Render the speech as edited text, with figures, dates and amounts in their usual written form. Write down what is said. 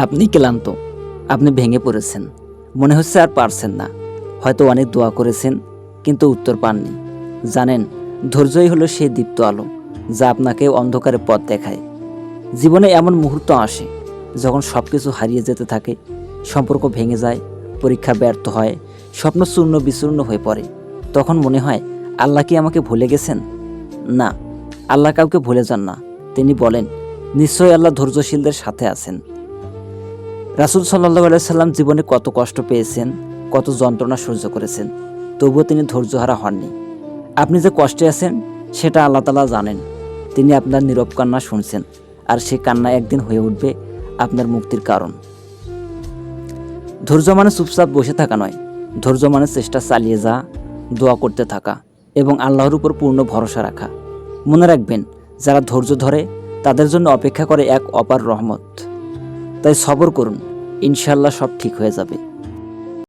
আপনি ক্লান্ত, আপনি ভেঙে পড়েছেন, মনে হচ্ছে আর পারছেন না। হয়তো অনেক দোয়া করেছেন, কিন্তু উত্তর পাননি। জানেন, ধৈর্যই হলো সেই দীপ্ত আলো যা আপনাকে অন্ধকারে পথ দেখায়। জীবনে এমন মুহূর্ত আসে যখন সব কিছু হারিয়ে যেতে থাকে, সম্পর্ক ভেঙে যায়, পরীক্ষা ব্যর্থ হয়, স্বপ্ন চূর্ণ বিচূর্ণ হয়ে পড়ে। তখন মনে হয়, আল্লাহ কি আমাকে ভুলে গেছেন? না, আল্লাহ কাউকে ভুলে যান না। তিনি বলেন, নিশ্চয়ই আল্লাহ ধৈর্যশীলদের সাথে আছেন। রাসূল সাল্লাল্লাহু আলাইহি সাল্লাম জীবনে কত কষ্ট পেয়েছেন, কত যন্ত্রণা সহ্য করেছেন, তবুও তিনি ধৈর্যহারা হননি। আপনি যে কষ্টে আছেন সেটা আল্লাহ তাআলা জানেন। তিনি আপনার নীরব কান্না শুনছেন, আর সেই কান্না একদিন হয়ে উঠবে আপনার মুক্তির কারণ। ধৈর্য মানে চুপচাপ বসে থাকা নয়, ধৈর্য মানে চেষ্টা চালিয়ে যাওয়া, দোয়া করতে থাকা এবং আল্লাহর উপর পূর্ণ ভরসা রাখা। মনে রাখবেন, যারা ধৈর্য ধরে তাদের জন্য অপেক্ষা করে এক অপার রহমত। তাই সবর করুন, ইনশাআল্লাহ সব ঠিক হয়ে যাবে।